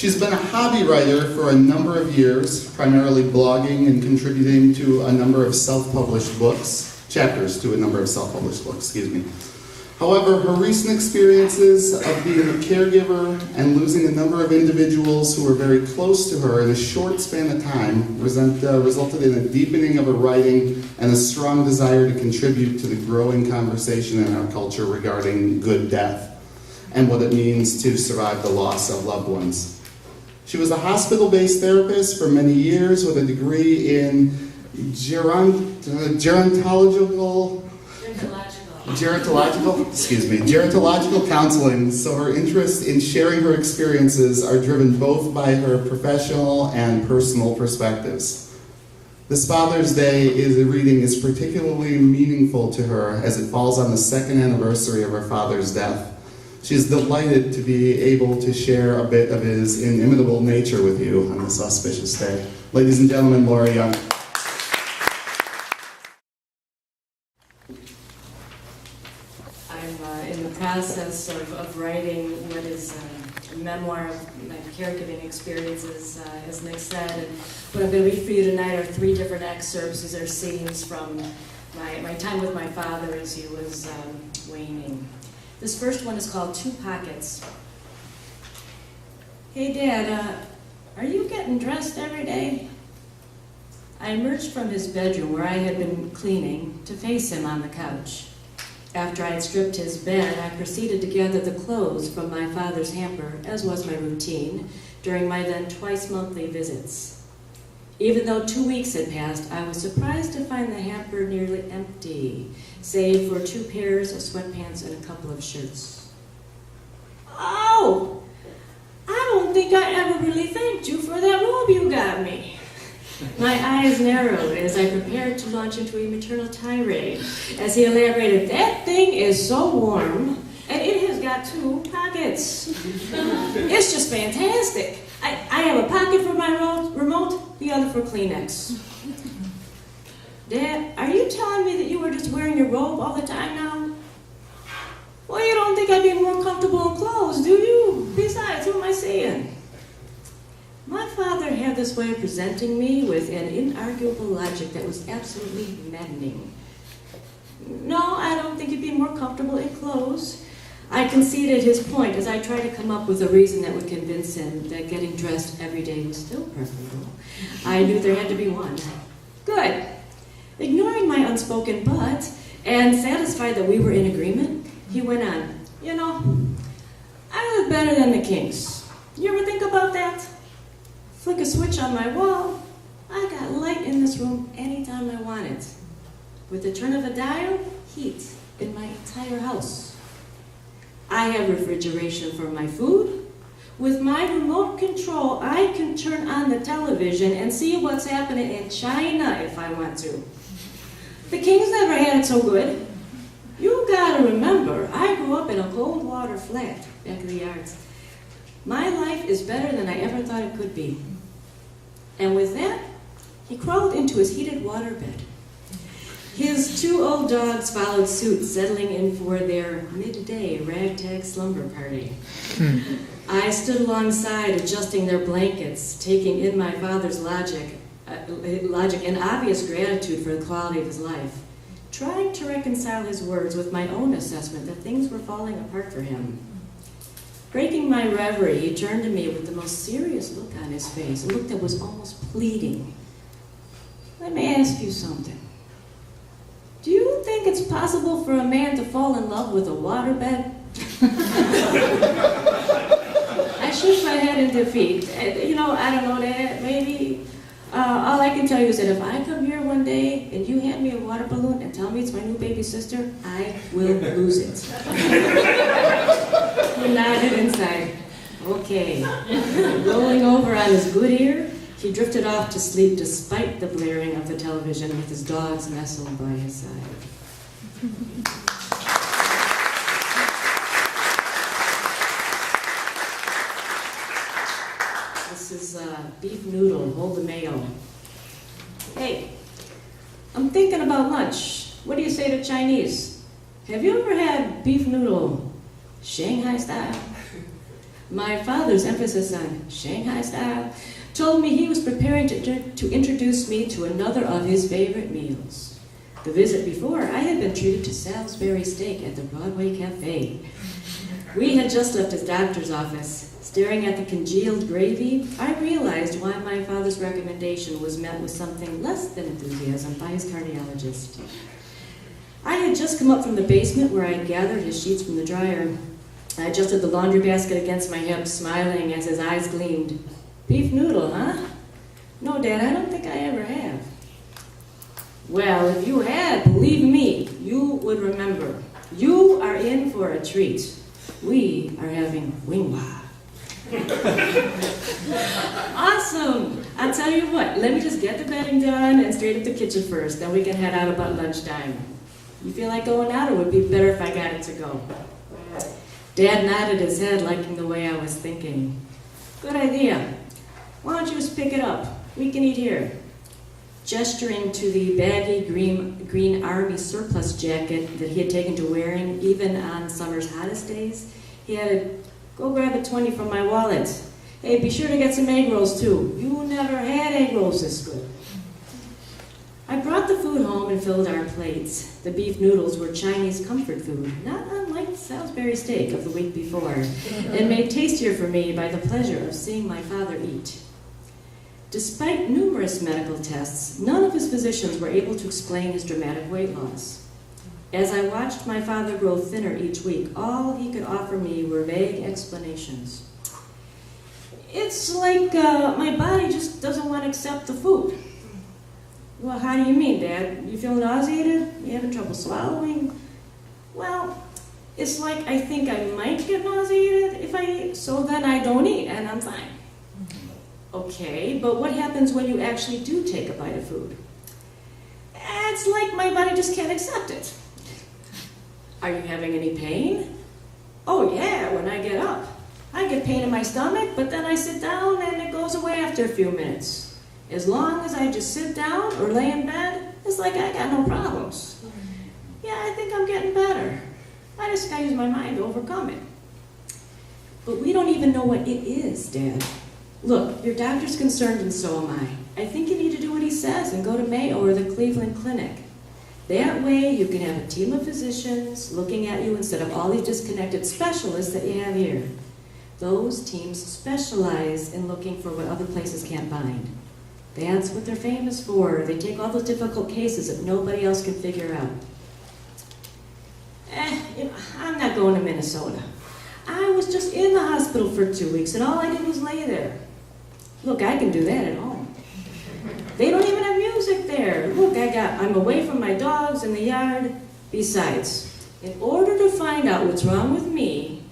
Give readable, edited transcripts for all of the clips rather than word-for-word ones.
She's been a hobby writer for a number of years, primarily blogging and contributing to a number of self-published books, chapters to a number of self-published books, excuse me. However, her recent experiences of being a caregiver and losing a number of individuals who were very close to her in a short span of time resulted in a deepening of her writing and a strong desire to contribute to the growing conversation in our culture regarding good death and what it means to survive the loss of loved ones. She was a hospital-based therapist for many years with a degree in gerontological counseling, so her interest in sharing her experiences are driven both by her professional and personal perspectives. This Father's Day reading is particularly meaningful to her as it falls on the second anniversary of her father's death. She is delighted to be able to share a bit of his inimitable nature with you on this auspicious day. Ladies and gentlemen, Laura Young. I'm in the process of writing what is a memoir of my caregiving experiences, as Nick said. And what I'm going to read for you tonight are 3 different excerpts. These are scenes from my time with my father as he was waning. This first one is called 2 Pockets. Hey, Dad, are you getting dressed every day? I emerged from his bedroom where I had been cleaning to face him on the couch. After I had stripped his bed, I proceeded to gather the clothes from my father's hamper, as was my routine, during my then twice-monthly visits. Even though 2 weeks had passed, I was surprised to find the hamper nearly empty, save for 2 pairs of sweatpants and a couple of shirts. Oh! I don't think I ever really thanked you for that robe you got me. My eyes narrowed as I prepared to launch into a maternal tirade as he elaborated, that thing is so warm, and it has got 2 pockets. It's just fantastic. I have a pocket for my remote, the other for Kleenex. Dad, are you telling me that you were just wearing your robe all the time now? Well, you don't think I'd be more comfortable in clothes, do you? Besides, who am I seeing? My father had this way of presenting me with an inarguable logic that was absolutely maddening. No, I don't think you'd be more comfortable in clothes. I conceded his point as I tried to come up with a reason that would convince him that getting dressed every day was still preferable. I knew there had to be one. Good. Ignoring my unspoken but, and satisfied that we were in agreement, he went on, you know, I look better than the Kings. You ever think about that? Flick a switch on my wall, I got light in this room anytime I wanted. With the turn of a dial, heat in my entire house. I have refrigeration for my food. With my remote control, I can turn on the television and see what's happening in China if I want to. The Kings never had it so good. You gotta remember, I grew up in a cold water flat back in the yards. My life is better than I ever thought it could be. And with that, he crawled into his heated waterbed. His 2 old dogs followed suit, settling in for their midday ragtag slumber party. I stood alongside, adjusting their blankets, taking in my father's logic and obvious gratitude for the quality of his life, trying to reconcile his words with my own assessment that things were falling apart for him. Breaking my reverie, he turned to me with the most serious look on his face, a look that was almost pleading. Let me ask you something. Do you think it's possible for a man to fall in love with a waterbed? I shook my head in defeat. You know, I don't know that, maybe. All I can tell you is that if I come here one day and you hand me a water balloon and tell me it's my new baby sister, I will lose it. He nodded inside. Okay. Rolling over on his good ear, he drifted off to sleep despite the blaring of the television with his dogs nestled by his side. This is beef noodle, hold the mayo. Hey, I'm thinking about lunch. What do you say to Chinese? Have you ever had beef noodle Shanghai style? My father's emphasis on Shanghai style told me he was preparing to introduce me to another of his favorite meals. The visit before, I had been treated to Salisbury steak at the Broadway Cafe. We had just left his doctor's office. Staring at the congealed gravy, I realized why my father's recommendation was met with something less than enthusiasm by his cardiologist. I had just come up from the basement where I had gathered his sheets from the dryer. I adjusted the laundry basket against my hip, smiling as his eyes gleamed. Beef noodle, huh? No, Dad, I don't think I ever have. Well, if you had, believe me, you would remember. You are in for a treat. We are having wingwa. Awesome! I'll tell you what, let me just get the bedding done and straight up the kitchen first, then we can head out about lunchtime. You feel like going out, or would it be better if I got it to go? Dad nodded his head, liking the way I was thinking. Good idea. Why don't you just pick it up? We can eat here. Gesturing to the baggy green army surplus jacket that he had taken to wearing even on summer's hottest days, he added, go grab a 20 from my wallet. Hey, be sure to get some egg rolls too. You never had egg rolls this good. I brought the food home and filled our plates. The beef noodles were Chinese comfort food, not unlike the Salisbury steak of the week before, and made tastier for me by the pleasure of seeing my father eat. Despite numerous medical tests, none of his physicians were able to explain his dramatic weight loss. As I watched my father grow thinner each week, all he could offer me were vague explanations. It's like my body just doesn't want to accept the food. Well, how do you mean, Dad? You feel nauseated? You having trouble swallowing? Well, it's like I think I might get nauseated if I eat, so then I don't eat and I'm fine. Okay, but what happens when you actually do take a bite of food? It's like my body just can't accept it. Are you having any pain? Oh yeah, when I get up. I get pain in my stomach, but then I sit down and it goes away after a few minutes. As long as I just sit down or lay in bed, it's like I got no problems. Yeah, I think I'm getting better. I just gotta use my mind to overcome it. But we don't even know what it is, Dad. Look, your doctor's concerned and so am I. I think you need to do what he says and go to Mayo or the Cleveland Clinic. That way you can have a team of physicians looking at you instead of all these disconnected specialists that you have here. Those teams specialize in looking for what other places can't find. That's what they're famous for. They take all those difficult cases that nobody else can figure out. I'm not going to Minnesota. I was just in the hospital for 2 weeks and all I did was lay there. Look, I can do that at home. They don't even have music there. Look, I'm away from my dogs in the yard. Besides, in order to find out what's wrong with me,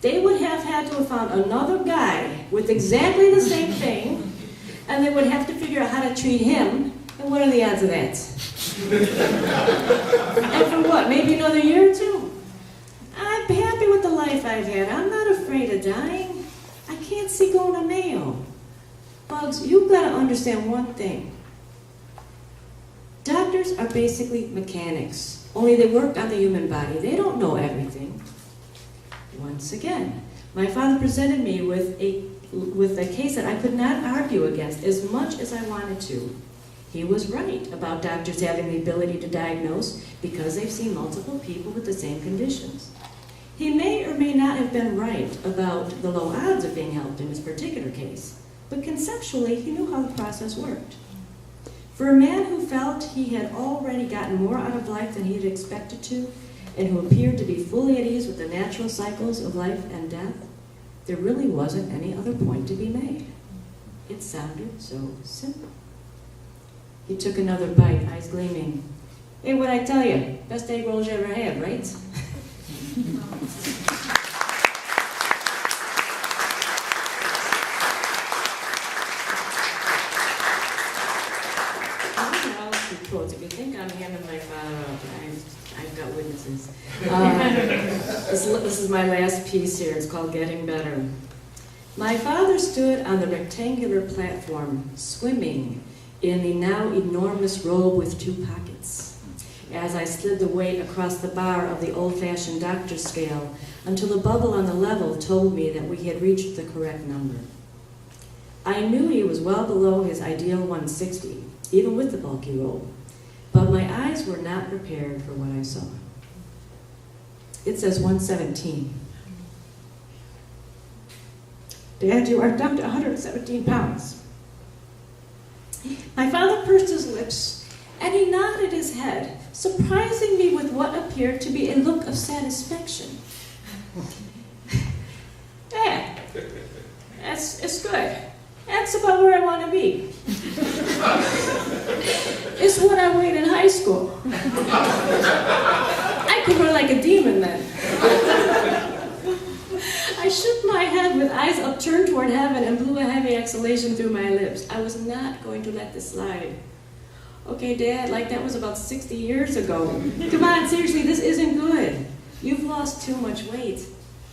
they would have had to have found another guy with exactly the same thing, and they would have to figure out how to treat him, and what are the odds of that? And for what, maybe another year or two? I'm happy with the life I've had. I'm not afraid of dying. I can't see going to Mayo. Bugs, you've got to understand one thing. Doctors are basically mechanics, only they work on the human body. They don't know everything. Once again, my father presented me with a case that I could not argue against as much as I wanted to. He was right about doctors having the ability to diagnose because they've seen multiple people with the same conditions. He may or may not have been right about the low odds of being helped in his particular case, but conceptually he knew how the process worked. For a man who felt he had already gotten more out of life than he had expected to, and who appeared to be fully at ease with the natural cycles of life and death, there really wasn't any other point to be made. It sounded so simple. He took another bite, eyes gleaming. Hey, what'd I tell you? Best egg rolls you ever had, right? If you think I'm handing my father up, I've got witnesses. This is my last piece here. It's called Getting Better. My father stood on the rectangular platform, swimming in the now enormous robe with 2 pockets. as I slid the weight across the bar of the old-fashioned doctor's scale until the bubble on the level told me that we had reached the correct number. I knew he was well below his ideal 160, even with the bulky robe, but my eyes were not prepared for what I saw. It says 117. Dad, you are down to 117 pounds. My father pursed his lips, and he nodded his head, surprising me with what appeared to be a look of satisfaction. Dad, it's good. That's about where I want to be. It's what I weighed in high school. I could run like a demon then. I shook my head with eyes upturned toward heaven and blew a heavy exhalation through my lips. I was not going to let this slide. Okay, Dad, like that was about 60 years ago. Come on, seriously, this isn't good. You've lost too much weight.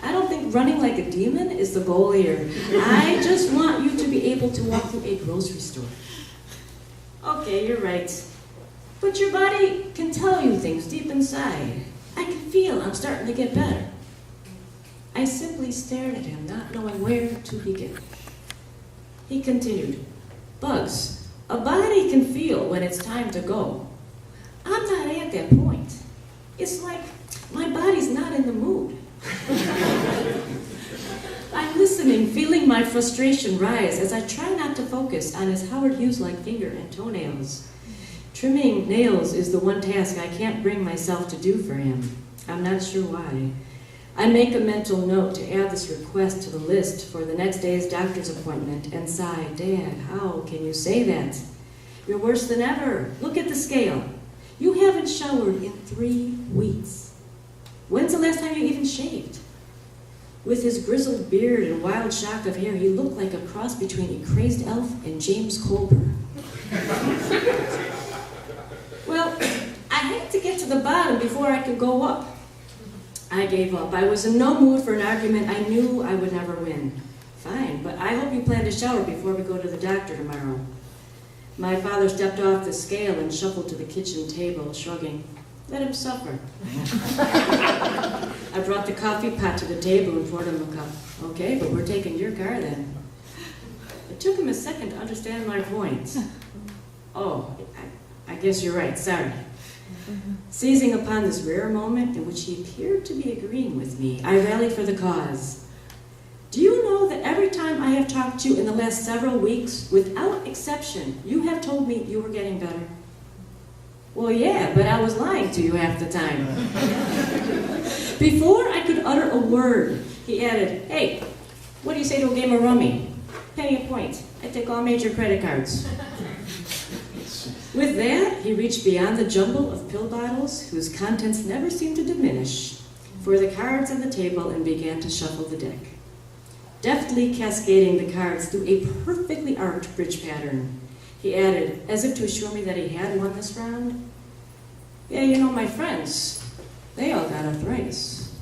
I don't think running like a demon is the goal here. I just want you to be able to walk through a grocery store. Okay, you're right. But your body can tell you things deep inside. I can feel I'm starting to get better. I simply stared at him, not knowing where to begin. He continued, Bugs, a body can feel when it's time to go. I'm not at that point. It's like my body's not in the mood. I'm listening, feeling my frustration rise as I try not to focus on his Howard Hughes-like finger and toenails. Trimming nails is the one task I can't bring myself to do for him. I'm not sure why. I make a mental note to add this request to the list for the next day's doctor's appointment and sigh, Dad, how can you say that? You're worse than ever. Look at the scale. You haven't showered in 3 weeks. When's the last time you even shaved? With his grizzled beard and wild shock of hair, he looked like a cross between a crazed elf and James Colbert. Well, I had to get to the bottom before I could go up. I gave up. I was in no mood for an argument I knew I would never win. Fine, but I hope you plan to shower before we go to the doctor tomorrow. My father stepped off the scale and shuffled to the kitchen table, shrugging. Let him suffer. I brought the coffee pot to the table and poured him a cup. Okay, but we're taking your car then. It took him a second to understand my point. Oh, I guess you're right, sorry. Seizing upon this rare moment in which he appeared to be agreeing with me, I rallied for the cause. Do you know that every time I have talked to you in the last several weeks, without exception, you have told me you were getting better? Well, yeah, but I was lying to you half the time. Before I could utter a word, he added, Hey, what do you say to a game of rummy? Penny a point. I take all major credit cards. With that, he reached beyond the jumble of pill bottles, whose contents never seemed to diminish, for the cards on the table and began to shuffle the deck. Deftly cascading the cards through a perfectly arced bridge pattern, he added, as if to assure me that he had won this round, Yeah, you know, my friends, they all got arthritis.